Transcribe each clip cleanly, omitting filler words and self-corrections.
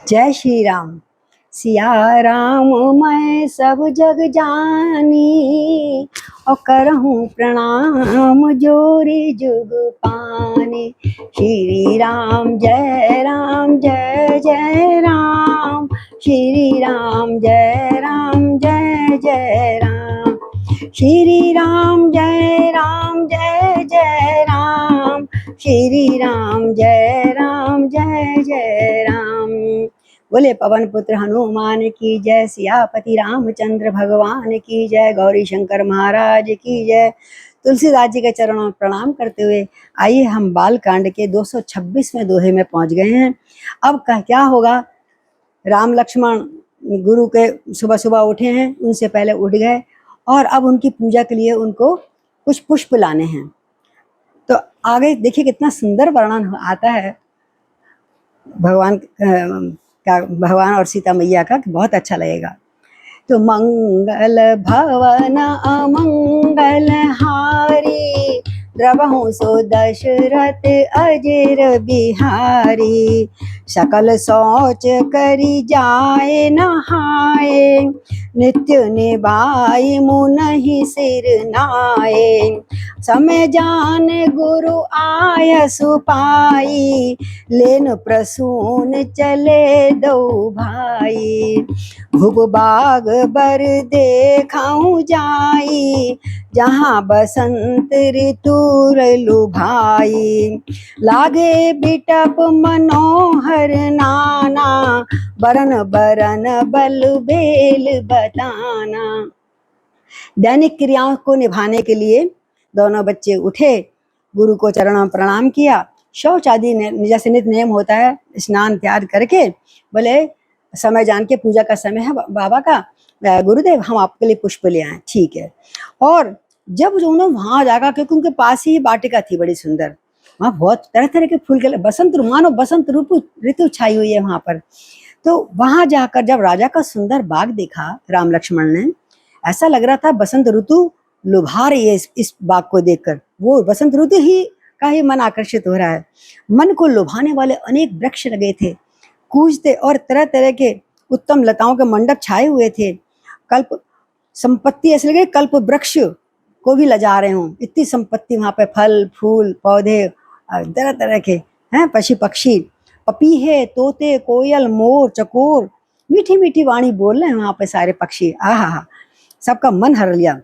जय श्री राम। सिया राम मैं सब जग जानी, और करहूँ प्रणाम जोरी जुग पानी। श्री राम जय जय राम, श्री राम जय जय राम, श्री राम जय राम, श्री राम जय राम। बोले पवन पुत्र हनुमान की जय, सियापति रामचंद्र भगवान की जय, गौरी शंकर महाराज की जय। तुलसीदास जी के चरणों में प्रणाम करते हुए आइए हम बाल कांड के 226वें दोहे में पहुंच गए हैं। अब क्या होगा, राम लक्ष्मण गुरु के सुबह सुबह उठे हैं, उनसे पहले उठ गए और अब उनकी पूजा के लिए उनको कुछ पुष्प लाने हैं। तो आगे देखिए कितना सुंदर वर्णन आता है भगवान और सीता मैया का, बहुत अच्छा लगेगा। तो मंगल भवन अमंगल हारी, द्रवहु सो दशरथ अजर बिहारी। सकल सोच करी जाए नहाए, नित्य निभाई मुनहि सिर नाए। समय जान गुरु आय सुपाई, लेन प्रसून चले दो भाई। भुग बाग बर देखाऊं जाई, जहाँ बसंत ऋतु लुभाई। लागे बिटप मनोहर नाना, बरन बरन बल बेल बताना। दैनिक क्रियाओं को निभाने के लिए दोनों बच्चे उठे, गुरु को चरणों में प्रणाम किया, शौच आदि जैसे नित्य नियम होता है स्नान त्याग करके बोले समय जान के पूजा का समय है बाबा का, गुरुदेव हम आपके लिए पुष्प ले आए। ठीक है। और जब उन्होंने वहां जाकर, क्योंकि उनके पास ही वाटिका थी बड़ी सुंदर, वहां बहुत तरह तरह के फूल के बसंत मानो बसंत ऋतु छाई हुई है वहां पर। तो वहां जाकर जब राजा का सुंदर बाग देखा राम लक्ष्मण ने, ऐसा लग रहा था बसंत ऋतु लुभा रही है इस बाग को देखकर। वो बसंत ऋतु ही का ही मन आकर्षित हो रहा है। मन को लुभाने वाले अनेक वृक्ष लगे थे, कूजते, और तरह तरह के उत्तम लताओं के मंडप छाए हुए थे। कल्प संपत्ति ऐसे लगे कल्प वृक्ष को भी लजा रहे हों, इतनी संपत्ति वहां पे, फल फूल पौधे तरह तरह के हैं, पशु पक्षी, पपीहे तोते कोयल मोर चकोर, मीठी मीठी वाणी बोल रहे हैं वहां पे सारे पक्षी। आहा, सबका मन हर लिया।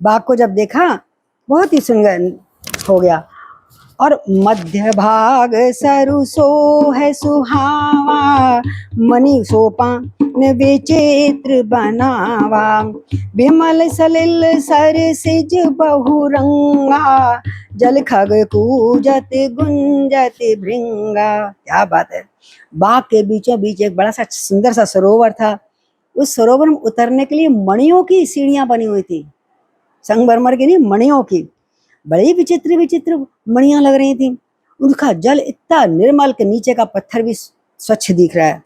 बाग को जब देखा बहुत ही सुंदर हो गया। और मध्य भाग सरुसो है सुहावा, मणि सोपान विचित्र बनावा। विमल सलिल सरसिज बहुरंगा, जल खग कूजत गुंजत भृंगा। क्या बात है। बाग के बीचों बीच एक बड़ा सा सुंदर सा सरोवर था। उस सरोवर में उतरने के लिए मणियों की सीढ़ियां बनी हुई थी, संगमरमर की नहीं, मणियों की। बड़ी विचित्र विचित्र मणियां लग रही थी। उनका जल इतना निर्मल के नीचे का पत्थर भी स्वच्छ दिख रहा है।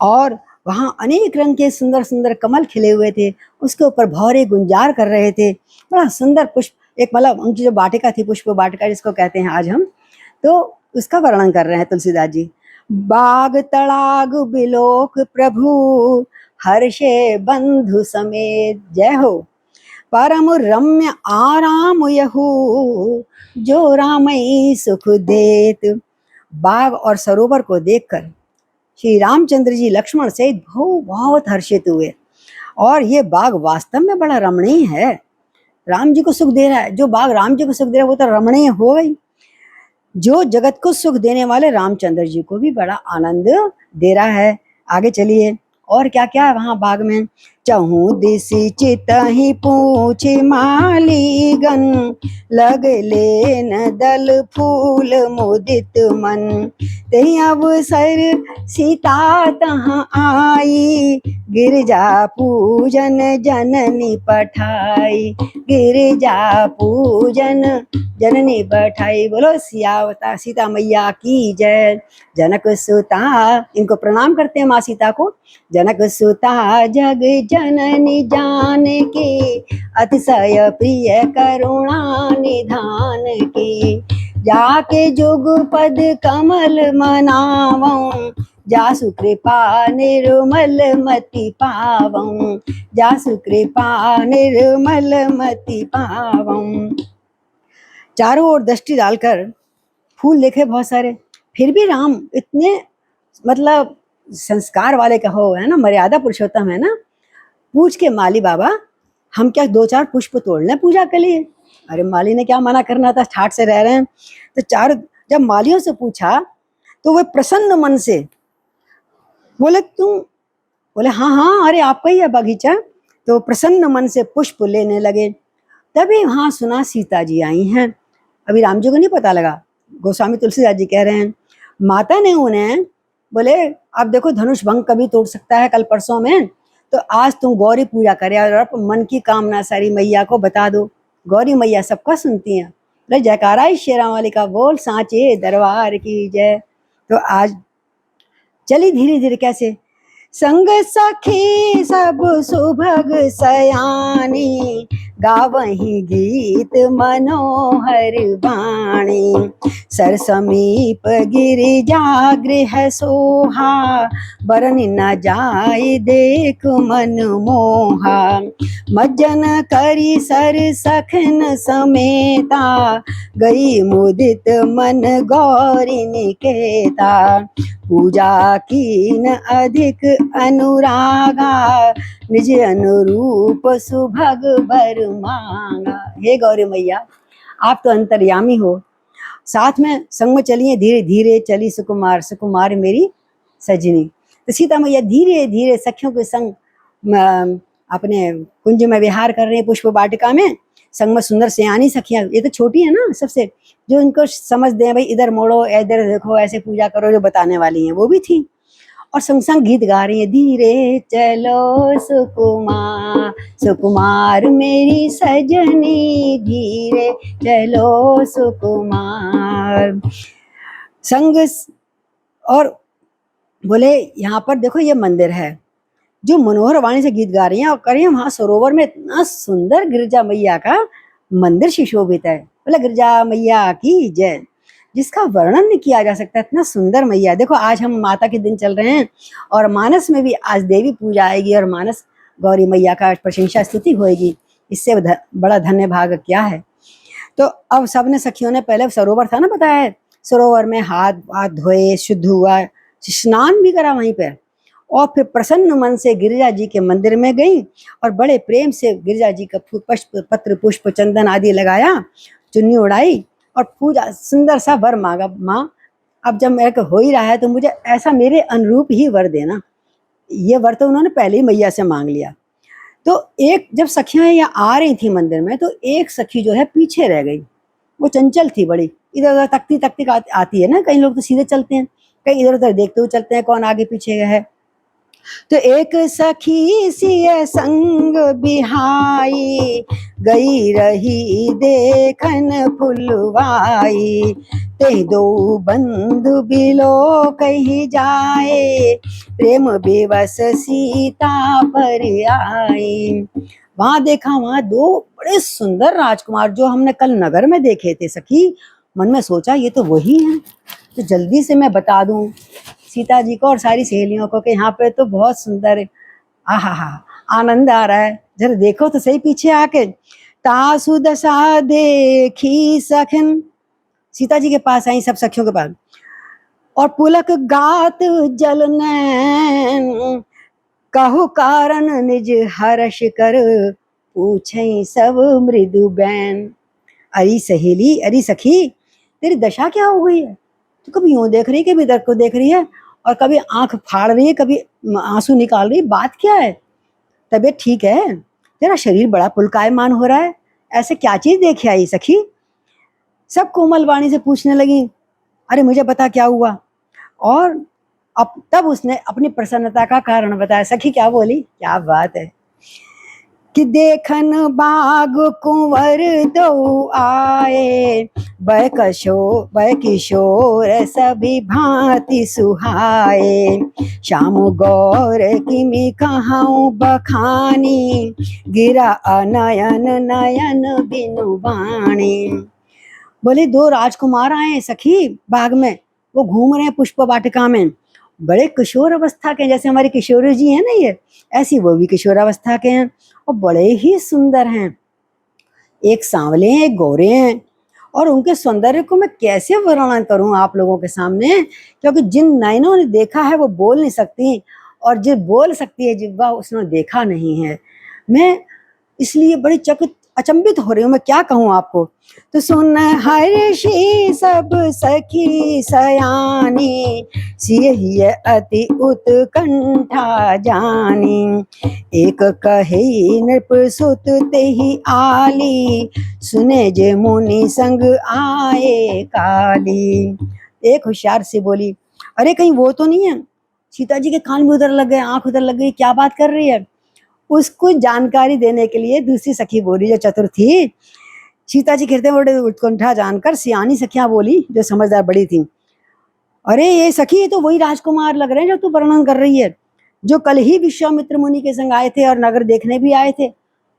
और वहां अनेक रंग के सुंदर सुंदर कमल खिले हुए थे, उसके ऊपर भौरे गुंजार कर रहे थे। बड़ा सुंदर पुष्प, एक मतलब उनकी जो वाटिका थी, पुष्प वाटिका जिसको कहते हैं आज हम, तो उसका वर्णन कर रहे हैं तुलसीदास जी। बाग तड़ाग बिलोक प्रभु, हर्षे बंधु समेत। जय हो। परम रम्य आराम यहू, जो रामई सुख देत। बाग और सरोवर को देखकर श्री रामचंद्र जी लक्ष्मण से बहुत हर्षित हुए। और ये बाग वास्तव में बड़ा रमणीय है, राम जी को सुख दे रहा है। जो बाग राम जी को सुख दे रहा है वो तो रमणीय हो गई। जो जगत को सुख देने वाले रामचंद्र जी को भी बड़ा आनंद दे रहा है। आगे चलिए और क्या क्या है वहां बाग में। चहु दिसि चितहि पूछ मालीगन, लग लेन दल फूल मुदित मन। तेहि अवसर सीता तहाँ आई, गिरजा पूजन जननी पठाई। गिरजा पूजन जननी पठाई। बोलो सियावता सीता मैया की जय। जनक सुता, इनको प्रणाम करते हैं माँ सीता को। जनक सुता जग जननी जान की, अतिशय प्रिय करुणा निधान की। जाके जुग पद कमल मनावं, जासु कृपा निर्मल मति पावं, जासु कृपा निर्मल मति पावं। चारों ओर दृष्टि डालकर फूल देखे बहुत सारे, फिर भी राम इतने मतलब संस्कार वाले कहो, है ना, मर्यादा पुरुषोत्तम है ना। पूछ के माली बाबा हम क्या 2-4 पुष्प तोड़ लें पूजा के लिए? अरे माली ने क्या मना करना था, ठाट से रह रहे हैं। तो जब मालियों से पूछा तो वे प्रसन्न मन से बोले तुम, बोले हाँ हाँ अरे आपका ही है बगीचा। तो प्रसन्न मन से पुष्प लेने लगे। तभी वहां सुना सीता जी आई हैं। अभी राम जी को नहीं पता लगा। गोस्वामी तुलसीदास जी कह रहे हैं माता ने उन्हें बोले आप देखो धनुष भंग कभी तोड़ सकता है कल परसों में, तो आज तुम गौरी पूजा करे और अपने मन की कामना सारी मैया को बता दो। गौरी मैया सबका सुनती हैं। बोले जयकारा शेरा वाली का बोल सांचे दरबार की जय। तो आज चली धीरे धीरे कैसे संग सखी सब सुभग सयानी, गावही गीत मनोहर वाणी। सर समीप गिरिजा गृह सोहा, बरन न जाय देख मन मोहा। मज्जन करी सर सखन समेता, गई मुदित मन गौरी निकेता। पूजा कीन अधिक अनुरागा, निज अनुरूप सुभग बर मांगा। हे गौरी मैया आप तो अंतर्यामी हो, साथ में संग में चलिए धीरे धीरे चली सुकुमार, सुकुमार मेरी सजनी। तो सीता मैया धीरे धीरे सखियों के संग अपने कुंज में विहार कर रहे हैं, पुष्प वाटिका में। संग में सुंदर सयानी सखियां, ये तो छोटी है ना सबसे, जो इनको समझ दें भाई इधर मोड़ो इधर देखो ऐसे पूजा करो, जो बताने वाली हैं वो भी थी। और संग संग गीत गा रही है धीरे चलो सुकुमार, सुकुमार मेरी सजनी, धीरे चलो सुकुमार। संग और बोले यहाँ पर देखो ये मंदिर है, जो मनोहर वाणी से गीत गा रही हैं और कर रही हैं। वहां सरोवर में इतना सुंदर गिरजा मैया का मंदिर सुशोभित है। बोले गिरजा मैया की जय, जिसका वर्णन नहीं किया जा सकता, इतना सुंदर मैया। देखो आज हम माता के दिन चल रहे हैं और मानस में भी आज देवी पूजा आएगी और मानस गौरी मैया का प्रशंसा स्तुति होएगी। इससे बड़ा धन्य भाग क्या है। तो अब सबने सखियों ने, पहले सरोवर था ना बताया है, सरोवर में हाथ हाथ धोए, शुद्ध हुआ, स्नान भी करा वहीं पर, और फिर प्रसन्न मन से गिरिजा जी के मंदिर में गई और बड़े प्रेम से गिरिजा जी का पत्र पुष्प चंदन आदि लगाया, चुन्नी उड़ाई और पूजा सुंदर सा वर मांगा। माँ अब जब मेरे को हो ही रहा है तो मुझे ऐसा मेरे अनुरूप ही वर देना। ये वर तो उन्होंने पहले ही मैया से मांग लिया। तो एक जब सखियां यहाँ आ रही थी मंदिर में, तो एक सखी जो है पीछे रह गई। वो चंचल थी बड़ी, इधर उधर तकती तकती आती है ना, कई लोग तो सीधे चलते हैं, कई इधर उधर देखते हुए चलते हैं कौन आगे पीछे है। तो एक सखी सिय संग बिहाई, गई रही देखन फुलवाई। ते दो बंधु बिलो कही जाए, प्रेम बेवस सीता पर आई। वहां देखा, वहां दो बड़े सुंदर राजकुमार जो हमने कल नगर में देखे थे सखी। मन में सोचा ये तो वही हैं। तो जल्दी से मैं बता दूं सीता जी को और सारी सहेलियों को कि यहाँ पे तो बहुत सुंदर है। आहा हा आनंद आ रहा है, जरा देखो तो सही पीछे आके। तासु दशा देखी सखन, सीता जी के पास आई, सब सखियों के पास, और पुलक गात जल नैन, कहु कारण निज हर्ष कर, पूछे सब मृदु बैन। अरे सहेली, अरे सखी, तेरी दशा क्या हो गई है? तो कभी यूं देख रही है, कभी इधर को देख रही है, और कभी आंख फाड़ रही है, कभी आंसू निकाल रही है। बात क्या है? तबीयत ठीक है? तेरा शरीर बड़ा पुलकायमान हो रहा है, ऐसे क्या चीज देखे आई सखी? सब कोमल वाणी से पूछने लगी, अरे मुझे बता क्या हुआ। और अब तब उसने अपनी प्रसन्नता का कारण बताया। सखी क्या बोली, क्या बात है कि देखन बाग कुंवर दो आए, बै किशोर सभी भांति सुहाए। श्याम गौर किमि कहूँ बखानी, गिरा अनयन नयन बिनु वाणी। बोले दो राजकुमार आए सखी बाग में, वो घूम रहे हैं पुष्प वाटिका में। बड़े किशोर अवस्था के हैं, जैसे हमारी किशोरी जी हैं ना, ये ऐसी वो भी किशोर अवस्था के हैं और बड़े ही सुंदर हैं। एक सांवले हैं, एक गोरे हैं, और उनके सौंदर्य को मैं कैसे वर्णन करूं आप लोगों के सामने, क्योंकि जिन नयनों ने देखा है वो बोल नहीं सकती, और जो बोल सकती है जिब्वा उसने देखा नहीं है। मैं इसलिए बड़ी चकित अचंभित हो रही हूँ, मैं क्या कहूँ आपको। तो सुन हर्षि सब सखी सयानी, सियहिय अति उत्कंठा जानी। एक कहे नृप सुत तेहि आली, सुने जे मुनि संग आए काली। एक होशियार सी बोली, अरे कहीं वो तो नहीं है? सीता जी के कान में उधर लग गए, आंख उधर लग गई, क्या बात कर रही है? उसको जानकारी देने के लिए दूसरी सखी बोली जो चतुर थी। सीता जी कहते बड़े उत्कंठा जानकर सियानी सखियां बोली जो समझदार बड़ी थी, अरे ये सखी, ये तो वही राजकुमार लग रहे हैं जो तू वर्णन कर रही है, जो कल ही विश्वामित्र मुनि के संग आए थे और नगर देखने भी आए थे।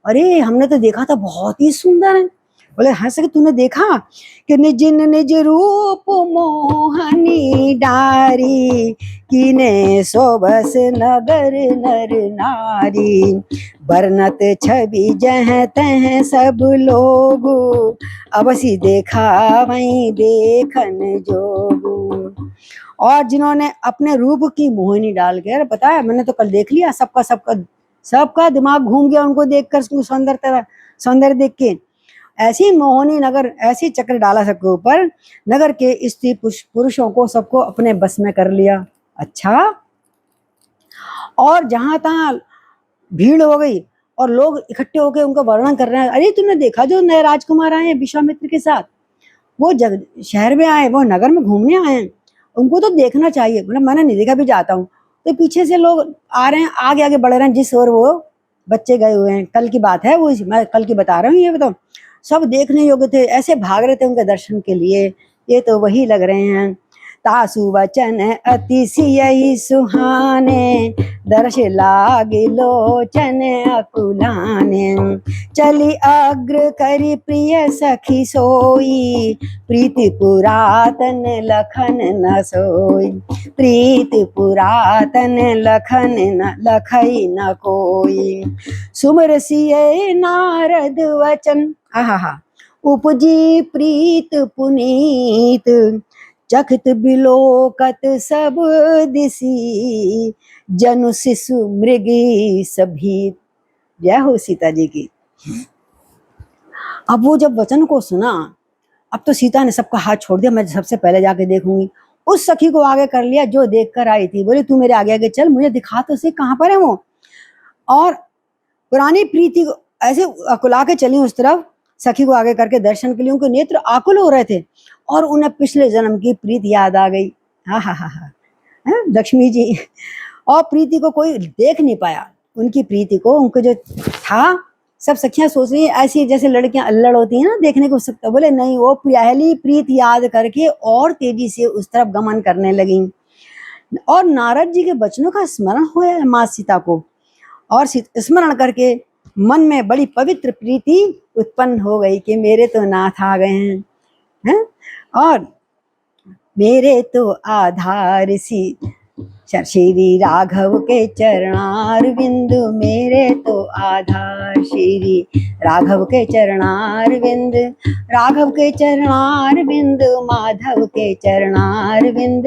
अरे हमने तो देखा था, बहुत ही सुंदर है। बोले हाँ सखी, तूने देखा कि निज निज रूप मोहनी डारी, कीने सोबस नगर नर नारी। बरनत छवि जह तह सब लोग, अवसी देखा वहीं देखन जोगू। और जिन्होंने अपने रूप की मोहिनी डाल के, अरे पता है मैंने तो कल देख लिया, सबका सबका सबका दिमाग घूम गया उनको देखकर, सौंदर्य देख के। ऐसी मोहिनी नगर, ऐसी चक्र डाला सबके ऊपर, नगर के स्त्री पुरुषों को सबको अपने बस में कर लिया। अच्छा, और जहां तहां भीड़ हो गई और लोग इकट्ठे होकर उनका वर्णन कर रहे हैं, अरे तुमने देखा जो नए राजकुमार आए हैं विश्वामित्र के साथ, वो शहर में आए, वो नगर में घूमने आए हैं, उनको तो देखना चाहिए। मतलब मैंने नहीं देखा, भी जाता हूँ। तो पीछे से लोग आ रहे हैं, आगे आगे बढ़ रहे हैं, जिस ओर वो बच्चे गए हुए हैं। कल की बात है, वो मैं कल की बता रहा हूँ, ये बताओ। सब देखने योग्य थे, ऐसे भाग रहे थे उनके दर्शन के लिए, ये तो वही लग रहे हैं। तासु वचन अति सियहि सुहाने, दर्श लागे लोचन अकुलाने। चली अग्र करी प्रिय सखी सोई, प्रीति पुरातन लखन न सोई। प्रीति पुरातन लखन न लखई न कोई। सुमर सिय नारद वचन, आहा, उपजी प्रीत पुनीत। चखत बिलोकत सब दिसी, जनु शिशु मृगी सभी। जय हो सीता जी की। अब वो जब वचन को सुना, अब तो सीता ने सबका हाथ छोड़ दिया, मैं सबसे पहले जाके देखूंगी। उस सखी को आगे कर लिया जो देख कर आई थी। बोले तू मेरे आगे आगे चल, मुझे दिखा तो सही कहाँ पर है वो। और पुरानी प्रीति को ऐसे अकुला के चली उस तरफ, सखी को आगे करके दर्शन के लिए। उनके नेत्र आकुल हो रहे थे और उन्हें पिछले जन्म की प्रीति याद आ गई। हा लक्ष्मी जी। और प्रीति को कोई देख नहीं पाया, उनकी प्रीति को, उनको जो था। सब सखियां सोच रही है ऐसी जैसे लड़कियां अल्लड़ होती हैं ना, देखने को सकता। बोले नहीं, वो पहली प्रीति याद करके और तेजी से उस तरफ गमन करने लगी। और नारद जी के वचनों का स्मरण हुआ माँ सीता को, और स्मरण करके मन में बड़ी पवित्र प्रीति उत्पन्न हो गई कि मेरे तो नाथ आ गए हैं, और मेरे तो आधार सी श्री राघव के चरणार बिंदु। मेरे तो आधार श्री राघव के चरणार बिंद। राघव के चरणार बिंद, माधव के चरणार बिंद।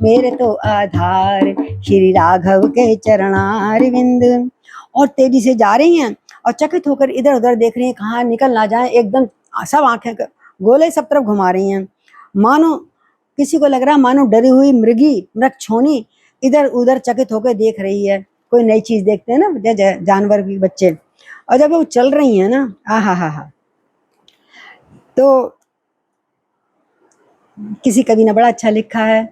मेरे तो आधार श्री राघव के चरणार बिंद। और तेजी से जा रही हैं और चकित होकर इधर उधर देख रही हैं, कहाँ निकल ना जाए। एकदम सब आंखें गोले सब तरफ घुमा रही हैं, मानो किसी को लग रहा है मानो डरी हुई मृग छोनी इधर उधर चकित होकर देख रही है। कोई नई चीज देखते हैं ना, जानवर भी, बच्चे। और जब वो चल रही है ना, हा, तो किसी कवि ने बड़ा अच्छा लिखा है,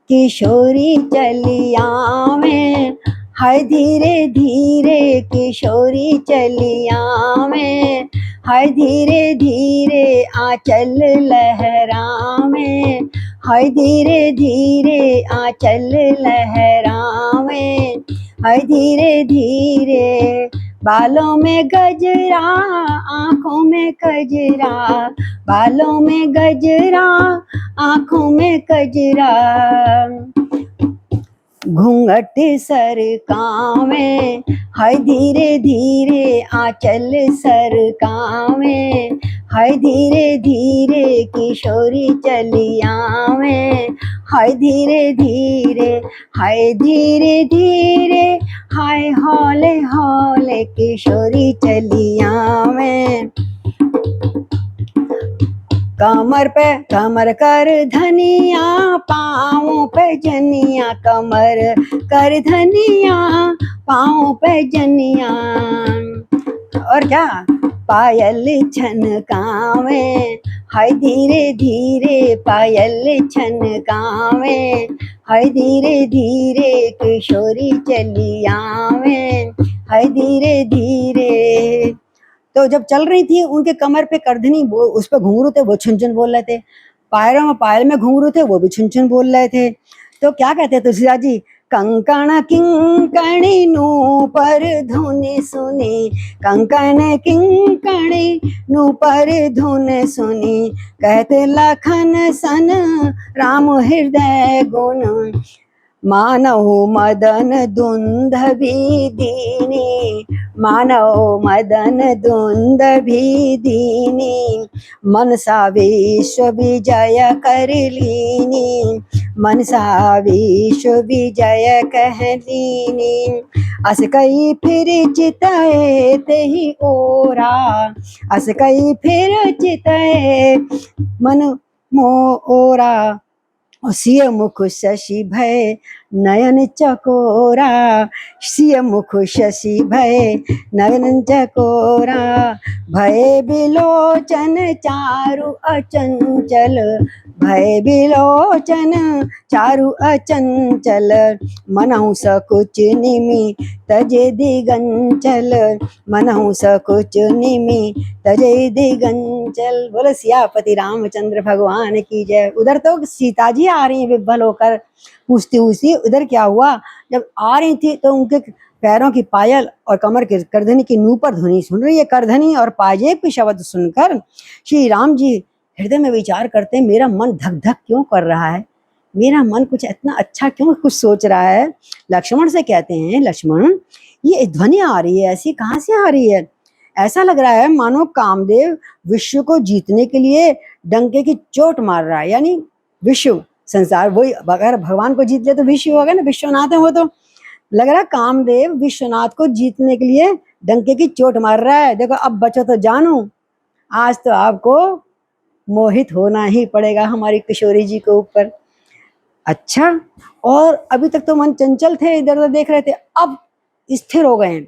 किशोरी चलिया में, हाय धीरे धीरे किशोरी चलिया में। हाय धीरे धीरे आंचल लहरा में। हाय धीरे धीरे आंचल लहरा में। हाय धीरे धीरे बालों में गजरा, आंखों में कजरा। बालों में गजरा, आंखों में कजरा। घूंघट सरकावे, हाय धीरे धीरे आंचल सरकावे, हाय धीरे धीरे किशोरी चली आवे, हाय धीरे धीरे, हाय धीरे धीरे, हाय हौले हौले किशोरी चली आवे। कमर पे कमर कर धनिया, पाँव पे जनिया, कमर कर धनिया, पाँव पे जनिया। और क्या, पायल छनकावे, हाय धीरे धीरे पायल छनकावे, हाय धीरे धीरे किशोरी चली आवे, हाय धीरे धीरे। तो जब चल रही थी उनके कमर पे करधनी, वो उस पे घुंघरू थे, वो छुन छुन बोल रहे थे। पायल में घुंघरू थे, वो भी छुन छुन बोल रहे थे। तो क्या कहते तुलसीदास जी, कंकण किंकणी नूपर धुनि सुनी, कंकण किंकणी नूपर धुनि सुनी, कहते लखन सन राम हृदय गुण, मानव मदन दुंदभी दीनी, मानव मदन दुंदभी दीनी, मनसा विश्व विजय कर लीनी, मनसा विश्व विजय कह लीनी। अस कई फिर चितए ते ही ओरा, अस कई फिर चितए मन मोरा, सिय मुख शशि भय नयन चकोरा, सिय मुख शशि भय नयन चकोरा, भय बिलोचन चारु अचंचल, भय बिलोचन चारु अचंचल, मनहु सकुच निमि तजे दिगंचल, मनहु सकुच निमि तजे दिगंचल। बोलो सियापति रामचंद्र भगवान की जय। उधर तो सीता जी आ रही हैं विभ्वल होकर, पूछती उधर क्या हुआ। जब आ रही थी तो उनके पैरों की पायल और कमर के करधनी की नूपुर ध्वनि सुन रही है। करधनी और पाजेब के शब्द सुनकर श्री राम जी हृदय में विचार करते हैं, मेरा मन धक धक क्यों कर रहा है, मेरा मन कुछ इतना अच्छा क्यों कुछ सोच रहा है। लक्ष्मण से कहते हैं, लक्ष्मण ये ध्वनि आ रही है ऐसी कहाँ से आ रही है, ऐसा लग रहा है मानो कामदेव विश्व को जीतने के लिए डंके की चोट मार रहा है। यानी विश्व संसार, वही अगर भगवान को जीत ले तो विश्व होगा ना, विश्वनाथ है वो। तो लग रहा है कामदेव विश्वनाथ को जीतने के लिए डंके की चोट मार रहा है। देखो अब बचो तो जानू, आज तो आपको मोहित होना ही पड़ेगा हमारी किशोरी जी के ऊपर। अच्छा, और अभी तक तो मन चंचल थे, इधर उधर देख रहे थे, अब स्थिर हो गए हैं,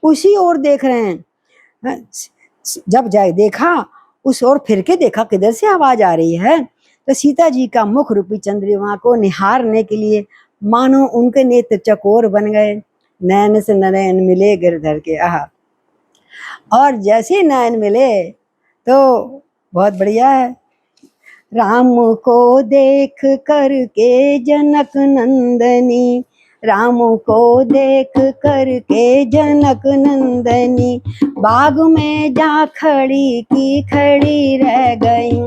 उसी ओर देख रहे हैं। जब जाए देखा उस ओर फिर के देखा किधर से आवाज आ रही है, तो सीता जी का मुख रूपी चंद्रमा को निहारने के लिए मानो उनके नेत्र चकोर बन गए। नैन से नयन मिले गिरधर के, आहा। और जैसे नयन मिले तो बहुत बढ़िया है, राम को देख करके जनक नंदनी, राम को देख करके जनक नंदनी, बाग में जा खड़ी की खड़ी रह गई,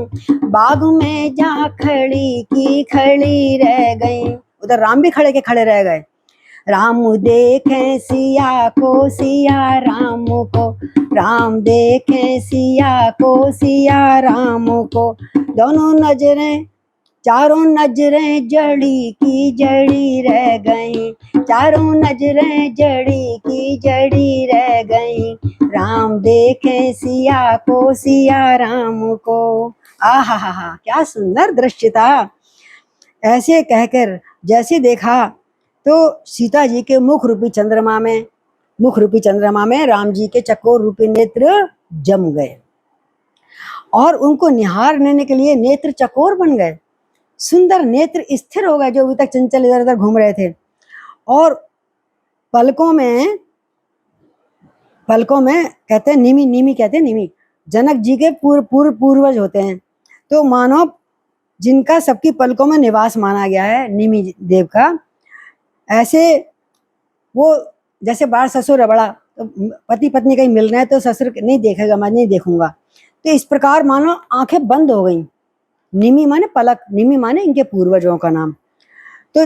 बाग में जा खड़ी की खड़ी रह गई। उधर राम भी खड़े के खड़े रह गए। राम देखे सिया को, सिया राम को, राम देखे सिया को, सिया राम को, दोनों नजरें चारों नजरें जड़ी की जड़ी रह गई, चारों नजरें जड़ी की जड़ी रह गई, राम देखे सिया को, सिया राम को। आहा हा हा, क्या सुंदर दृश्य था। ऐसे कहकर जैसे देखा तो सीता जी के मुख रूपी चंद्रमा में राम जी के चकोर रूपी नेत्र जम गए और उनको निहारने के लिए नेत्र चकोर बन गए, सुंदर नेत्र स्थिर हो गए, जो अभी तक चंचल इधर उधर घूम रहे थे। और पलकों में कहते हैं निमि, निमि कहते हैं निमि, जनक जी के पूर्वज होते हैं। तो मानो जिनका सबकी पलकों में निवास माना गया है निमि देव का, ऐसे वो जैसे बार ससुर है बड़ा, तो पति पत्नी कहीं मिल रहे हैं तो ससुर नहीं देखेगा, मैं नहीं देखूंगा, तो इस प्रकार मानो आंखें बंद हो गई। निमि माने पलक, निमि माने इनके पूर्वजों का नाम। तो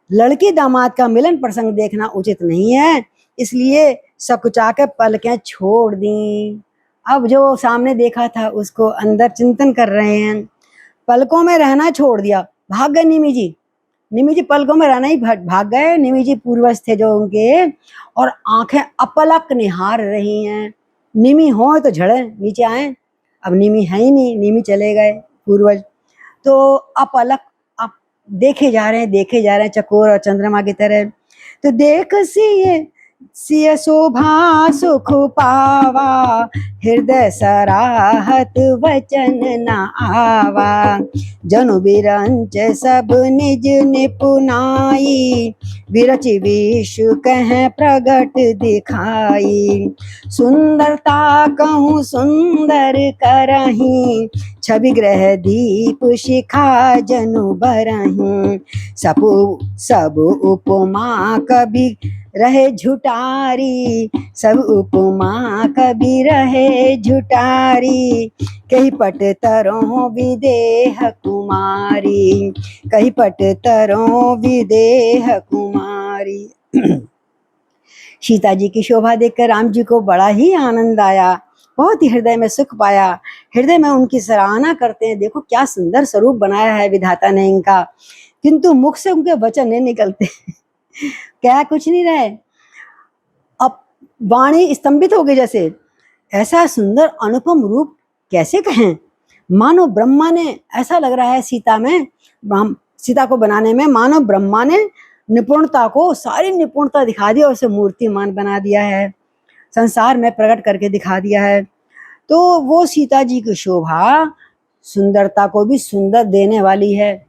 लड़की दामाद का मिलन प्रसंग देखना उचित नहीं है, इसलिए सकुचा के पलकें छोड़ दी। अब जो सामने देखा था उसको अंदर चिंतन कर रहे हैं, पलकों में रहना छोड़ दिया, भाग गए निमी जी। निमी जी पलकों में रहना ही भाग गए। निमी जी पूर्वज थे जो उनके, और आंखें अपलक निहार रही हैं। निमी हो तो झड़े नीचे आए, अब निमी है ही नहीं, निमी चले गए पूर्वज। तो अपलक अब देखे जा रहे हैं, देखे जा रहे हैं चकोर और चंद्रमा की तरह। तो देख सिए सिय शोभा सुख पावा, हृदय सराहत वचन न आवा। जनु बिरंच सब निज निपुनाई, विरच विश्व कह प्रगट दिखाई। सुंदरता कहूँ सुंदर करही, छवि ग्रह दीप शिखा जनु बरही। सब उपमा कभी रहे झुटारी, सब उपमा कभी रहे झुटारी। कही पट तरों विदेह कुमारी, कही पट तरों विदेह कुमारी। सीता जी की शोभा देखकर राम जी को बड़ा ही आनंद आया, बहुत ही हृदय में सुख पाया। हृदय में उनकी सराहना करते हैं, देखो क्या सुंदर स्वरूप बनाया है विधाता ने इनका, किंतु मुख से उनके वचन नहीं निकलते। क्या कुछ नहीं रहे, अब वाणी स्तंभित हो गई। जैसे ऐसा सुंदर अनुपम रूप कैसे कहें, मानो ब्रह्मा ने, ऐसा लग रहा है सीता में, सीता को बनाने में मानो ब्रह्मा ने निपुणता को, सारी निपुणता दिखा दिया, उसे मूर्तिमान बना दिया है, संसार में प्रकट करके दिखा दिया है। तो वो सीता जी की शोभा सुंदरता को भी सुंदर देने वाली है।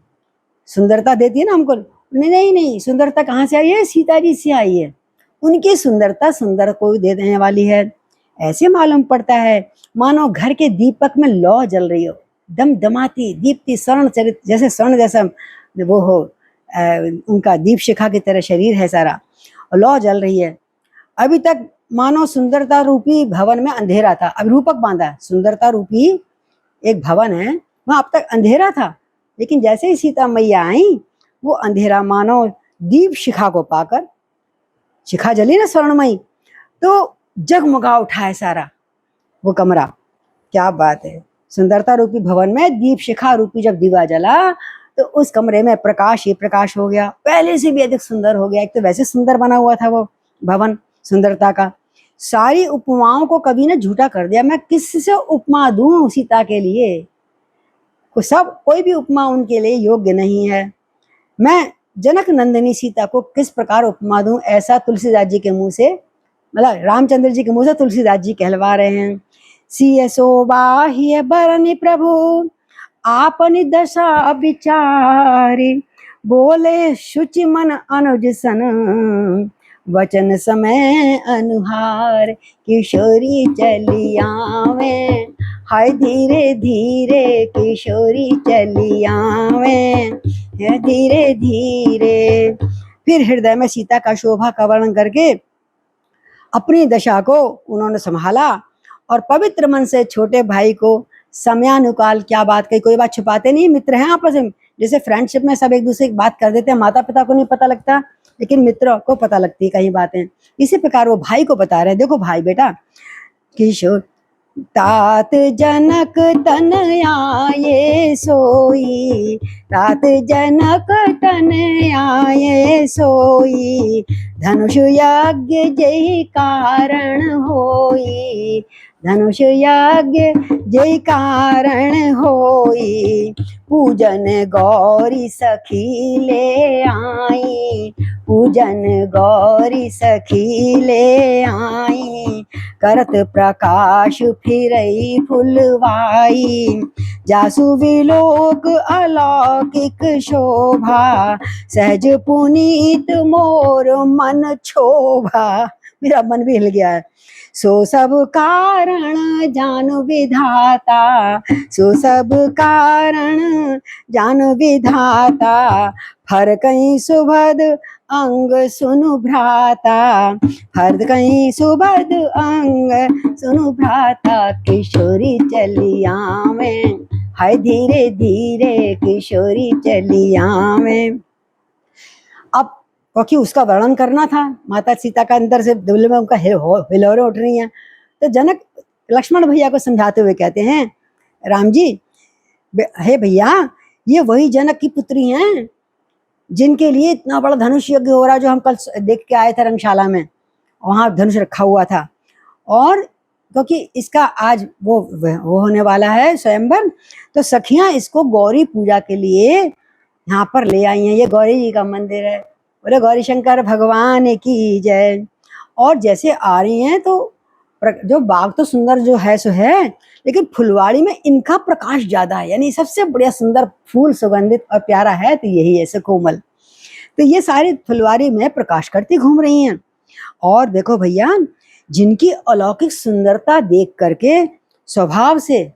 सुंदरता देती है ना हमको, नहीं नहीं, सुंदरता कहाँ से आई है, सीता जी से आई है। उनकी सुंदरता सुंदर को भी दे देने वाली है। ऐसे मालूम पड़ता है मानो घर के दीपक में लौ जल रही हो, दमदमाती दीप्ति स्वर्ण चरित, जैसे स्वर्ण जैसा वो हो, उनका दीप शिखा की तरह शरीर है सारा, और लौ जल रही है। अभी तक मानो सुंदरता रूपी भवन में अंधेरा था, अब रूपक बांधा, सुंदरता रूपी एक भवन है, वहां अब तक अंधेरा था, लेकिन जैसे ही सीता मैया आई, वो अंधेरा मानो दीप शिखा को पाकर, शिखा जली ना स्वर्णमयी, तो जगमगा उठा है सारा वो कमरा। क्या बात है, सुंदरता रूपी भवन में दीप शिखा रूपी जब दीवा जला, तो उस कमरे में प्रकाश ही प्रकाश हो गया, पहले से भी अधिक सुंदर हो गया। एक तो वैसे सुंदर बना हुआ था वो भवन सुंदरता का, सारी उपमाओं को कभी ने झूठा कर दिया। मैं किससे उपमा दूं सीता के लिए, कोई भी उपमा उनके लिए योग्य नहीं है। मैं जनक नंदिनी सीता को किस प्रकार उपमा दूं, ऐसा तुलसीदास जी के मुंह से, मतलब रामचंद्र जी के मुंह से तुलसीदास जी कहलवा रहे हैं। सिय शोभा ही बरनि प्रभु, आपनि दशा विचारी। बोले शुचि मन अनुज सन, वचन समय अनुहार। किशोरी चली आवे, हाय धीरे धीरे किशोरी चली आवे, धीरे धीरे। फिर हृदय में सीता का शोभा का वर्णन करके अपनी दशा को उन्होंने संभाला, और पवित्र मन से छोटे भाई को समयानुकाल क्या बात कही। कोई बात छुपाते नहीं, मित्र हैं आपस में, जैसे फ्रेंडशिप में सब एक दूसरे की बात कर देते हैं, माता पिता को नहीं पता लगता, लेकिन मित्रों को पता लगती है कई बातें। इसी प्रकार वो भाई को बता रहे हैं, देखो भाई बेटा, किशोर तात जनक तन आये सोई, तात जनक तन आये सोई। धनुष यज्ञ जय कारण होई, धनुष यज्ञ जय कारण होई। पूजन गौरी सखी ले आई, पूजन गौरी सखी ले आई। करत प्रकाश फिरई फुलवाई, जासु विलोक अलौकिक शोभा। सहज पुनीत मोर मन क्षोभा, मेरा मन भी हिल गया है। सो सब कारण जान विधाता, सो सब कारण जान विधाता। फर कहीं सुभद अंग सुनु भ्राता, फर कहीं सुभद अंग सुनु भ्राता। किशोरी चली आवे, हाय धीरे धीरे किशोरी चली आवे। अब क्योंकि उसका वर्णन करना था। माता सीता का अंदर से दिल में उनका हिलोरें उठ रही हैं। तो जनक लक्ष्मण भैया को समझाते हुए कहते हैं, राम जी, हे भैया, ये वही जनक की पुत्री हैं जिनके लिए इतना बड़ा धनुष यज्ञ हो रहा, जो हम कल देख के आए थे रंगशाला में, वहां धनुष रखा हुआ था। और क्योंकि इसका आज वो होने वाला है स्वयंवर, तो सखियां इसको गौरी पूजा के लिए यहाँ पर ले आई हैं। ये गौरी जी का मंदिर है। बोले गौरी शंकर भगवान की जय। और जैसे आ रही हैं तो जो बाग तो सुंदर जो है सो है, लेकिन फुलवाड़ी में इनका प्रकाश ज्यादा है, यानी सबसे बढ़िया सुंदर फूल सुगंधित और प्यारा है तो यही है, कोमल। तो ये सारी फुलवाड़ी में प्रकाश करती घूम रही हैं। और देखो भैया, जिनकी अलौकिक सुंदरता देख करके स्वभाव से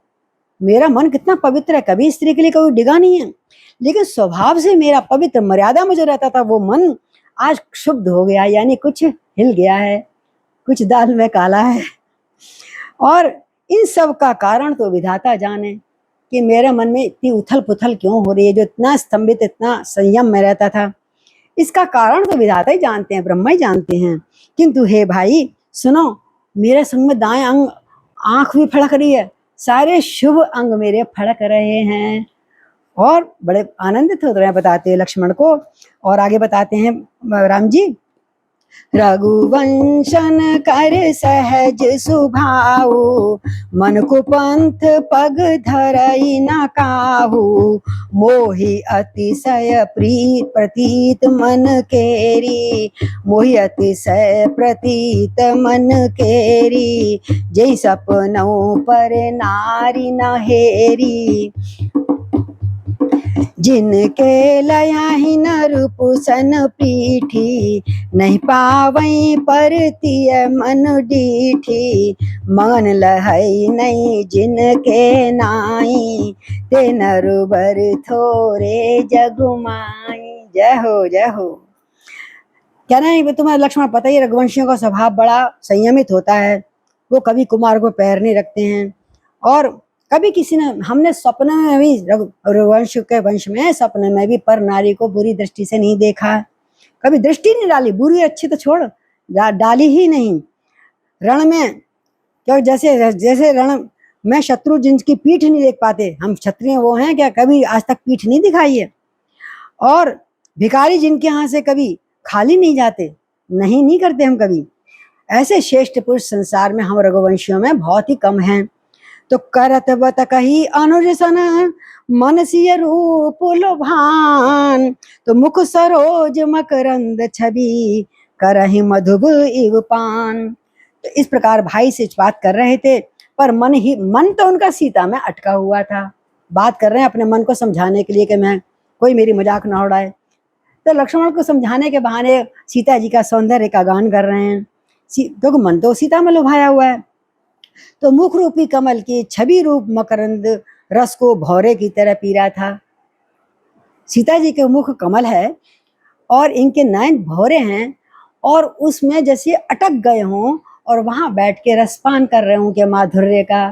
मेरा मन कितना पवित्र है, कभी स्त्री के लिए कभी डिगा नहीं है, लेकिन स्वभाव से मेरा पवित्र मर्यादा में जो रहता था वो मन आज क्षुब्ध हो गया, यानी कुछ हिल गया है, कुछ दाल में काला है। और इन सब का कारण तो विधाता जाने कि मेरे मन में इतनी उथल पुथल क्यों हो रही है, जो इतना स्तंभित, इतना संयम में रहता था। इसका कारण तो विधाता ही जानते हैं, ब्रह्मा ही जानते हैं। किंतु हे भाई सुनो, मेरे संग में दाएं अंग आंख भी फड़क रही है, सारे शुभ अंग मेरे फड़क रहे हैं। और बड़े आनंदित हो रहे हैं, बताते हैं लक्ष्मण को। और आगे बताते हैं राम जी, रघुवंशन कर सहज सुभाऊ, मन को पंथ पग धरई न काहू, मोहि अतिशय प्रतीत मन केरी, मोहि अतिशय प्रतीत मन केरी, जय सपनों पर नारी न हेरी, जिनके लयाहि नरपुसन पीठी, नहीं पावई परतिय मन डीठी, मन लहई नहीं जिनके नाई, ते नरबर थोरे जगुमाई। जय हो, जय हो। क्या नहीं, तुम्हें लक्ष्मण पता ही, रघुवंशियों का स्वभाव बड़ा संयमित होता है। वो कभी कुमार को पैर नहीं रखते हैं। और कभी किसी ने, हमने सपने में भी रघुवंश के वंश में सपने में भी पर नारी को बुरी दृष्टि से नहीं देखा, कभी दृष्टि नहीं डाली, बुरी अच्छी तो छोड़, डाली ही नहीं। रण में क्यों, जैसे जैसे रण में शत्रु जिनकी पीठ नहीं देख पाते, हम क्षत्रिय वो हैं क्या, कभी आज तक पीठ नहीं दिखाई है। और भिखारी जिनके यहाँ से कभी खाली नहीं जाते, नहीं करते हम कभी। ऐसे श्रेष्ठ पुरुष संसार में हम रघुवंशियों में बहुत ही कम हैं। तो करत बत कही अनुज सन, मन सिय रूप लुभान, तो मुख सरोज मकरंद छवि, करहि मधुब इव पान। तो इस प्रकार भाई से बात कर रहे थे, पर मन तो उनका सीता में अटका हुआ था। बात कर रहे हैं अपने मन को समझाने के लिए कि मैं, कोई मेरी मजाक ना उड़ाए। तो लक्ष्मण को समझाने के बहाने सीता जी का सौंदर्य का गान कर रहे हैं, क्योंकि मन तो सीता में लुभाया हुआ है। तो मुख रूपी कमल की छवि रूप मकरंद रस को भौरे की तरह पी रहा था। सीता जी के मुख कमल है और इनके नयन भौरे हैं, और उसमें जैसे अटक गए हों और वहां बैठ के रसपान कर रहे हों के माधुर्य का।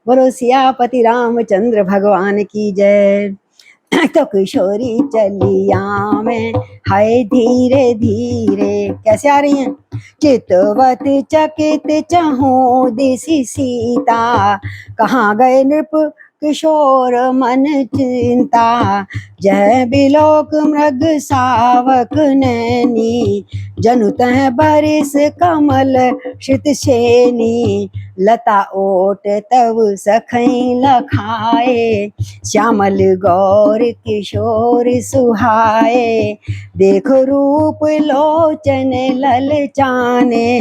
बोलो सियापति रामचंद्र भगवान की जय। तो किशोरी चलिया में हाय धीरे धीरे, कैसे आ रही हैं, चितवत चकित चहु दिशि सीता, कहाँ गए नृप किशोर मन चिंता, जय बिलोक मृग सावक नैनी, जनु तह बरिस कमल श्रित शेनी, लता ओट तव सखई लखाए, श्यामल गौर किशोर सुहाए, देखो रूप लोचन ललचाने,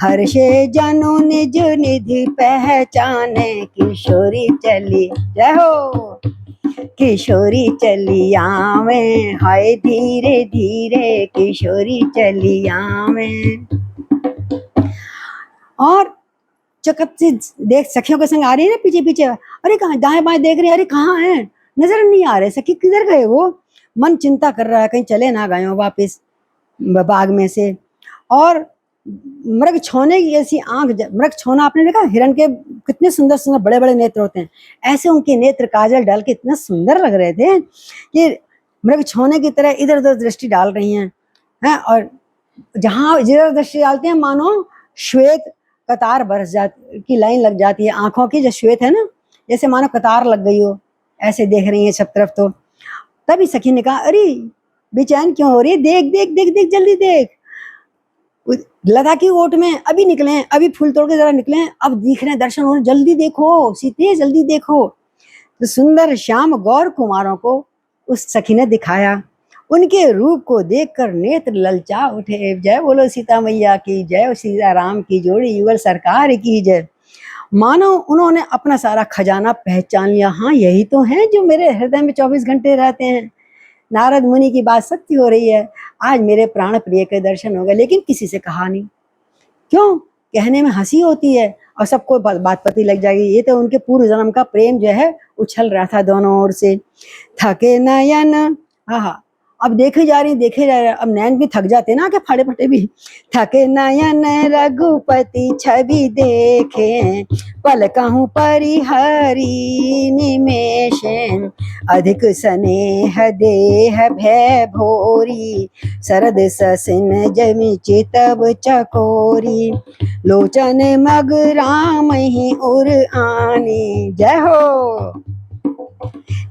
हर्षे जनु निज निधि पहचाने, किशोरी चली, जय हो, किशोरी चली आवे, हाय धीरे धीरे किशोरी चली आवे। और चकत से देख, सखियों के संग आ रही है ना पीछे पीछे, अरे कहाँ, दाएं बाएं देख रही है, अरे कहाँ है, नजर नहीं आ रहे, सखी किधर गए वो। मन चिंता कर रहा है कहीं चले ना गए हो वापिस बाग में से। और मृग छोने की ऐसी आंख, मृग छोना आपने देखा, हिरण के कितने सुंदर सुंदर बड़े बड़े नेत्र होते हैं, ऐसे उनके नेत्र काजल डाल के इतना सुंदर लग रहे थे कि मृग छोने की तरह इधर उधर दृष्टि डाल रही हैं। है। और जहाँ जिधर दृष्टि डालते हैं मानो श्वेत कतार बरस जाती की लाइन लग जाती है आंखों की, जो श्वेत है ना, जैसे मानो कतार लग गई हो, ऐसे देख रही है सब तरफ। तो तभी सखी ने कहा, अरे बेचैन क्यों हो रही है, देख देख देख देख जल्दी देख, लता की ओट में अभी निकले हैं, अभी फूल तोड़ के जरा निकले हैं, अब दिख रहे हैं, दर्शन हो रहे, जल्दी देखो सीते जल्दी देखो। तो सुंदर श्याम गौर कुमारों को उस सखी ने दिखाया। उनके रूप को देखकर नेत्र ललचा उठे। जय बोलो सीता मैया की जय, सीता राम की जोड़ी युगल सरकार की जय। मानो उन्होंने अपना सारा खजाना पहचान लिया। हाँ, यही तो है जो मेरे हृदय में 24 घंटे रहते हैं। नारद मुनि की बात सत्य हो रही है, आज मेरे प्राण प्रिय के दर्शन हो गए, लेकिन किसी से कहा नहीं। क्यों? कहने में हंसी होती है और सबको बात पता लग जाएगी। ये तो उनके पूर्व जन्म का प्रेम जो है उछल रहा था दोनों ओर से। थके नयन, हाँ, अब देखे जा रही, अब नैन भी थक जाते ना, के फाड़े फटे भी। थके नयन रघुपति छवि देखे, पल कहूँ परिहरी निमेष, अधिक स्नेह देह भय भोरी, शरद ससिन जमि चितव चकोरी, लोचन मग राम ही उर आनी। जय हो।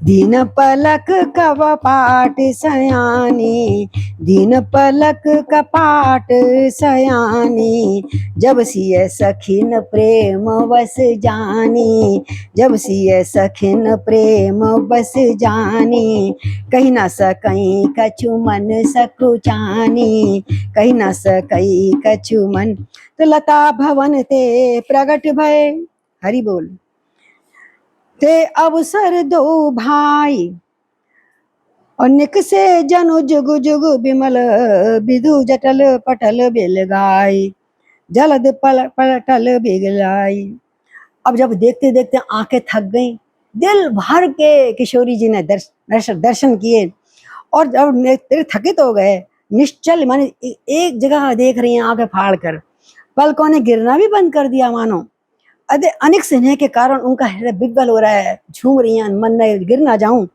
दीन पलक कपाट सयानी, दीन पलक कपाट सयानी, जब सिय सखिन प्रेम बस जानी, जब सिय सखिन प्रेम बस जानी, कहीं न सकई कछु मन सकुचानी, कहीं न सकई कछु मन। तो लता भवन ते प्रगट भय, हरि बोल, ते अवसर दो भाई, और निक से जनु जुग जुग बिमल, विधु जटल पटल बिलगाई, जलद पटल बिगलाई। अब जब देखते देखते आंखें थक गई, दिल भर के किशोरी जी ने दर्शन किए, और जब नेत्र थकित हो गए, निश्चल माने एक जगह देख रही हैं आंखें फाड़ कर, पलकों ने गिरना भी बंद कर दिया मानो। अनेक स्नेह के कारण उनका हृदय विह्वल हो रहा है, झूम रही हैं, मन में गिर ना जाऊं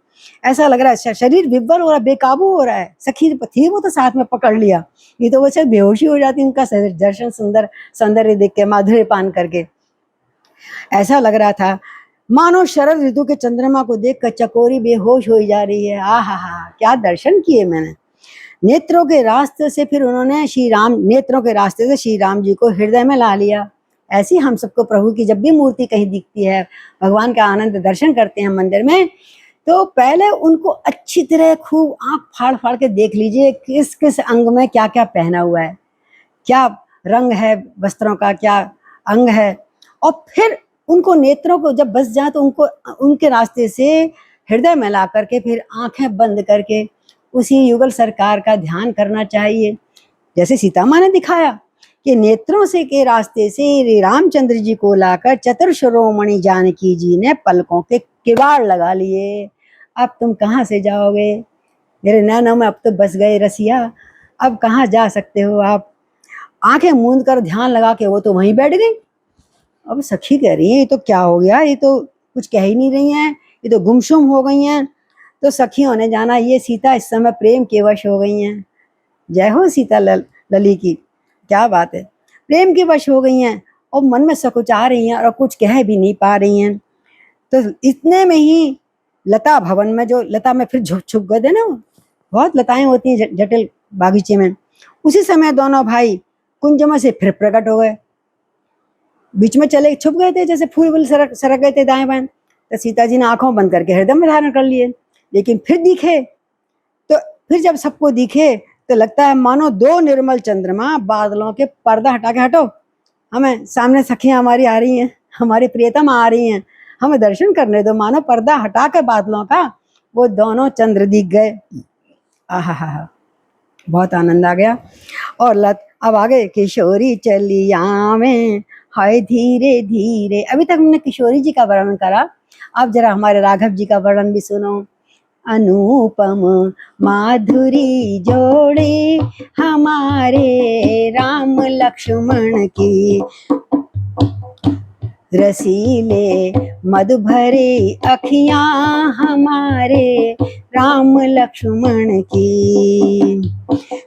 ऐसा लग रहा है, शरीर विह्वल हो रहा है, बेकाबू हो रहा है। सखी थी वो तो साथ में पकड़ लिया, ये तो वैसे बेहोशी हो जाती उनका दर्शन सुंदर सौंदर्य देख के, माधुर्य पान करके। ऐसा लग रहा था मानो शरद ऋतु के चंद्रमा को देखकर चकोरी बेहोश हो जा रही है। आहा, क्या दर्शन किए मैंने। नेत्रों के रास्ते से फिर उन्होंने नेत्रों के रास्ते से श्री राम जी को हृदय में ला लिया। ऐसी हम सबको प्रभु की जब भी मूर्ति कहीं दिखती है, भगवान का आनंद दर्शन करते हैं मंदिर में, तो पहले उनको अच्छी तरह खूब आंख फाड़ फाड़ के देख लीजिए किस किस अंग में क्या क्या पहना हुआ है, क्या रंग है वस्त्रों का, क्या अंग है। और फिर उनको नेत्रों को जब बस जाए तो उनको उनके रास्ते से हृदय में ला करके फिर आंखें बंद करके उसी युगल सरकार का ध्यान करना चाहिए। जैसे सीता माँ ने दिखाया कि नेत्रों से के रास्ते से रामचंद्र जी को लाकर चतुर शिरोमणि जानकी जी ने पलकों के किवाड़ लगा लिए। अब तुम कहाँ से जाओगे, मेरे नैनों में अब तो बस गए रसिया, अब कहाँ जा सकते हो आप। आंखें मूंद कर ध्यान लगा के वो तो वहीं बैठ गई। अब सखी कह रही है ये तो क्या हो गया, ये तो कुछ कह ही नहीं रही हैं, ये तो गुमसुम हो गई हैं। तो सखियों ने जाना ये सीता इस समय प्रेम के वश हो गई हैं। जय हो सीता लली की, क्या बात है, प्रेम के वश हो गई हैं और मन में सकुचा रही हैं और कुछ कह भी नहीं पा रही हैं। तो इतने में ही लता भवन में, जो लता में फिर छुप गए थे ना, बहुत लताएं होती हैं जटिल बागीचे में, उसी समय दोनों भाई कुंज में से फिर प्रकट हो गए। बीच में चले छुप गए थे, जैसे फूल सरक गए थे दाएं बाएं। तो सीता जी ने आंखों बंद करके हृदय में धारण कर लिए, लेकिन फिर दिखे। तो फिर जब सबको दिखे तो लगता है मानो दो निर्मल चंद्रमा बादलों के पर्दा हटा के, हटो हमें सामने सखियां हमारी आ रही हैं, हमारी प्रियतम आ रही हैं, हमें दर्शन करने दो। मानो पर्दा हटा के बादलों का वो दोनों चंद्र दिख गए। आहा, बहुत आनंद आ गया। और अब आगे किशोरी चली आवे, हाय धीरे धीरे। अभी तक हमने किशोरी जी का वर्णन करा, अब जरा हमारे राघव जी का वर्णन भी सुनो। अनुपम माधुरी जोड़े हमारे राम लक्ष्मण की, रसीले मधु भरे अखियां हमारे राम लक्ष्मण की।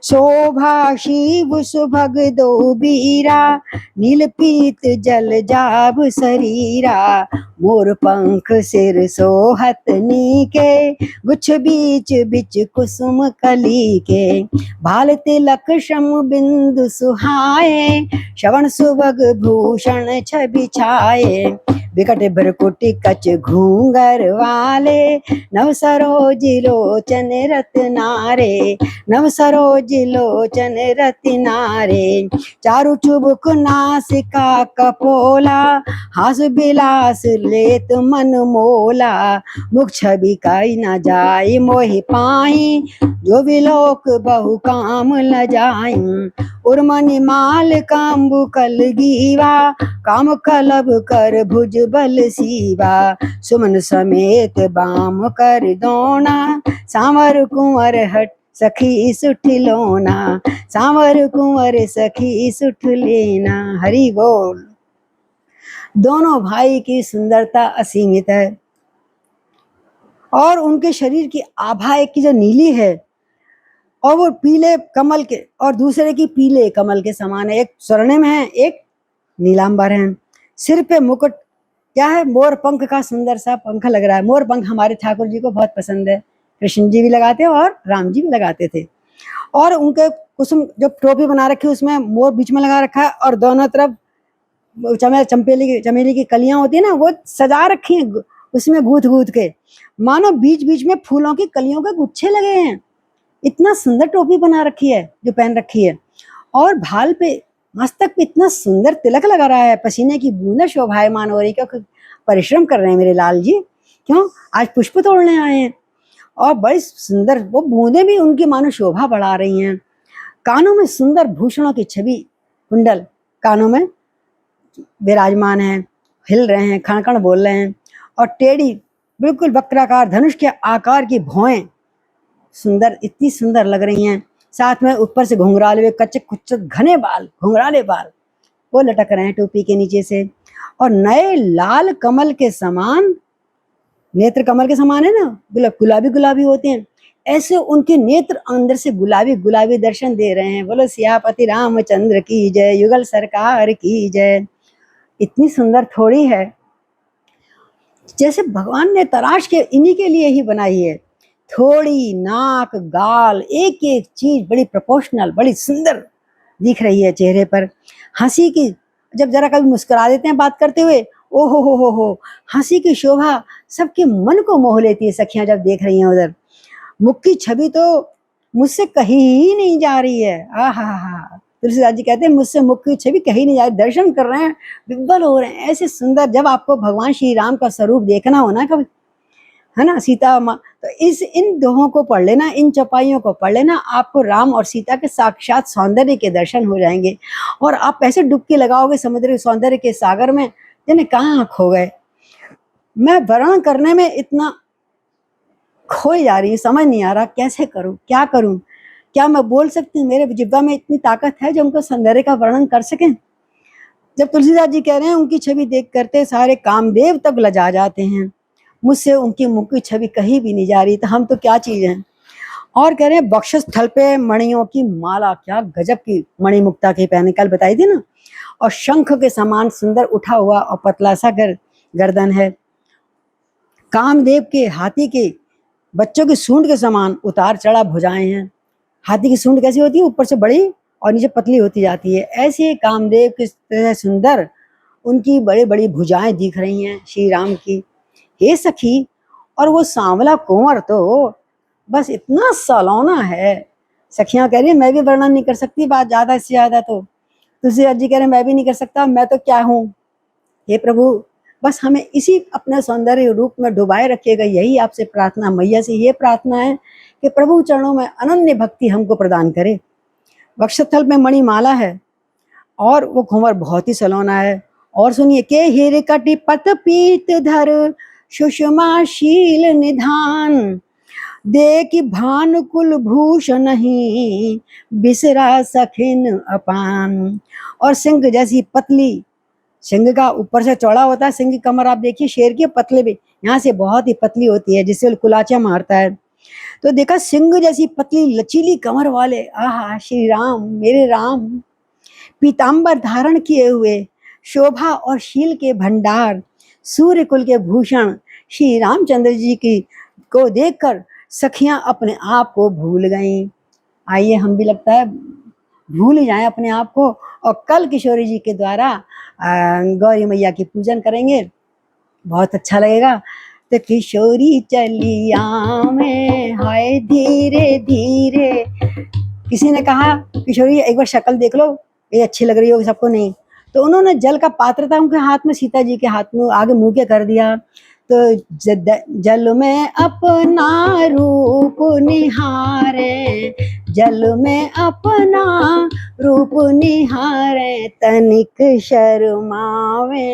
शोभा शिव सुभग दो बीरा, नील पीत जल जाब शरीरा। मोर पंख सिर सोहत नीके, गुच्छ बीच बिच कुसुम कली के। भाल तिलक श्रम बिंदु सुहाए, श्रवण सुभग भूषण छवि छाए। विकट भ्रकुटी कच घूंगर वाले, नव सरोज लोचन रत्नारे। नव सरोज लोचन रत्नारे। चारु चुबुक नासिका कपोला, हास बिलास लेत मन मोला। मुख छवि काई न जाय मोहि पाई, जो विलोक बहु काम लजाई। उर्मनि माल काम्बु कल गीवा, काम कलब कर भुज बल सीवा। सुमन समेत बाम कर दोना, सांवर कुंवर हट सखी सुठ लोना। सांवर कुंवर सखी सुठ लेना। हरि बोल। दोनों भाई की सुंदरता असीमित है और उनके शरीर की आभा एक की जो नीली है और वो पीले कमल के और दूसरे की पीले कमल के समान है। एक स्वर्णिम है, एक नीलांबर है। सिर पे मुकुट क्या है, मोर पंख का सुंदर सा पंख लग रहा है। मोर पंख हमारे ठाकुर जी को बहुत पसंद है, कृष्ण जी भी लगाते हैं और राम जी भी लगाते थे। और उनके कुसुम जो टोपी बना रखी है उसमें मोर बीच में लगा रखा है और दोनों तरफ चमेली की कलियां होती है ना, वो सजा रखी है उसमें गूंथ गूंथ के, मानो बीच बीच में फूलों की कलियों के गुच्छे लगे हैं। इतना सुंदर टोपी बना रखी है जो पहन रखी है। और भाल पे मस्तक पे इतना सुंदर तिलक लगा रहा है, पसीने की बूंदें शोभायमान हो रही, क्योंकि परिश्रम कर रहे हैं मेरे लाल जी। क्यों, आज पुष्प तोड़ने आए हैं और बड़ी सुंदर वो बूंदें भी उनकी मानो शोभा बढ़ा रही हैं। कानों में सुंदर भूषणों की छवि कुंडल कानों में विराजमान है, हिल रहे हैं, खण खण बोल रहे हैं। और टेढ़ी बिल्कुल वक्राकार धनुष के आकार की भौएं सुंदर, इतनी सुंदर लग रही हैं। साथ में ऊपर से घुंघराले हुए कच्चे कुच्चे घने बाल, घुंघराले बाल वो लटक रहे हैं टोपी के नीचे से। और नए लाल कमल के समान, नेत्र कमल के समान है ना, गुलाबी गुलाबी होते हैं, ऐसे उनके नेत्र अंदर से गुलाबी गुलाबी दर्शन दे रहे हैं। बोलो सियापति रामचंद्र की जय, युगल सरकार की जय। इतनी सुंदर थोड़ी है, जैसे भगवान ने तराश के इन्हीं के लिए ही बनाई है। थोड़ी नाक गाल एक एक चीज बड़ी प्रोपोर्शनल, बड़ी सुंदर दिख रही है चेहरे पर। हंसी की, जब जरा कभी मुस्कुरा देते हैं बात करते हुए, ओ हो, हंसी की शोभा सबके मन को मोह लेती है सखियां जब देख रही हैं उधर। मुख की छवि तो मुझसे कहीं ही नहीं जा रही है। आहा, तुलसीदास जी कहते हैं मुझसे मुख की छवि कहीं नहीं जा रही। दर्शन कर रहे हैं, विह्वल हो रहे हैं, ऐसे सुंदर। जब आपको भगवान श्री राम का स्वरूप देखना हो ना कभी, है ना, सीता माँ, तो इन दोहों को पढ़ लेना, इन चौपाइयों को पढ़ लेना, आपको राम और सीता के साक्षात सौंदर्य के दर्शन हो जाएंगे। और आप ऐसे डुबकी लगाओगे समुद्री सौंदर्य के सागर में, जाने कहाँ खो गए। मैं वर्णन करने में इतना खोई जा रही हूँ, समझ नहीं आ रहा कैसे करूँ, क्या करूँ। क्या मैं बोल सकती हूँ, मेरे जिह्वा में इतनी ताकत है जो उनको सौंदर्य का वर्णन कर सकें। जब तुलसीदास जी कह रहे हैं उनकी छवि देख करते सारे कामदेव तक लजा जाते हैं, मुझसे उनकी मुख की छवि कहीं भी नहीं जा रही, तो हम तो क्या चीज हैं। और कह रहे हैं वक्षस्थल पे मणियों की माला, क्या गजब की मणि मुक्ता की पहने, कल बताई थी ना। और शंख के समान सुंदर उठा हुआ और पतला सा गर्दन है। कामदेव के हाथी के बच्चों की सूंड के समान उतार चढ़ा भुजाएं हैं। हाथी की सूंड कैसी होती है, ऊपर से बड़ी और नीचे पतली होती जाती है, ऐसे कामदेव की तरह सुंदर उनकी बड़ी बड़ी भुजाएं दिख रही हैं श्री राम की। हे सखी, और वो सांवला कुंवर तो बस इतना सलोना है। सखियां कह रही है मैं भी वर्णन नहीं कर सकती, बात ज्यादा से ज्यादा तो तुलसीदास जी कह रहे मैं भी नहीं कर सकता, मैं तो क्या हूँ। हे प्रभु, बस हमें इसी अपने सौंदर्य रूप में डुबाए रखिएगा, यही आपसे प्रार्थना, मैया से ये प्रार्थना है कि प्रभु चरणों में अनन्य भक्ति हमको प्रदान करे। वक्षस्थल में मणिमाला है और वो कुंवर बहुत ही सलोना है। और सुनिए, के हिर कटि पत पीत धर सुषमाशील निधान, देख भानुकुल भूषण नहीं बिसरा सखिन अपान। और सिंह जैसी पतली सिंह का ऊपर से चौड़ा होता है, सिंह की कमर आप देखिए शेर की पतले भी, यहाँ से बहुत ही पतली होती है जिससे कुलाचा मारता है। तो देखा सिंह जैसी पतली लचीली कमर वाले, आहा श्री राम मेरे राम, पीताम्बर धारण किए हुए, शोभा और शील के भंडार, सूर्य कुल के भूषण श्री रामचंद्र जी की को देखकर सखियां अपने आप को भूल गईं। आइए हम भी लगता है भूल जाएं अपने आप को और कल किशोरी जी के द्वारा गौरी मैया की पूजन करेंगे, बहुत अच्छा लगेगा। तो किशोरी चलिया में हाय धीरे धीरे, किसी ने कहा किशोरी एक बार शक्ल देख लो, ये अच्छी लग रही होगी सबको, नहीं तो उन्होंने जल का पात्र था उनके हाथ में, सीता जी के हाथ में आगे मुंह के कर दिया। तो जल में अपना रूप निहारे, जल में अपना रूप निहारे, तनिक शर्मावे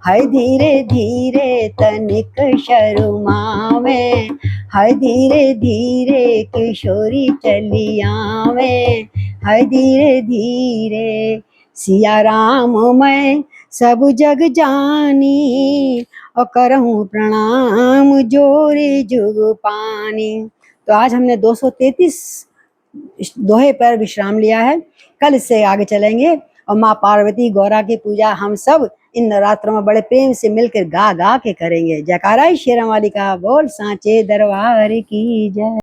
हाय धीरे धीरे, तनिक शर्मावे हाय धीरे धीरे, किशोरी चली आवे हाय धीरे धीरे। सिया राम मैं सब जग जानी, और करहूँ प्रणाम जोरी जुग पानी। तो आज हमने 233 दोहे पर विश्राम लिया है, कल इससे आगे चलेंगे और माँ पार्वती गौरा की पूजा हम सब इन नवरात्रों में बड़े प्रेम से मिलकर गा गा के करेंगे। जयकारा शेरां वाली का बोल, सांचे दरबार की जय।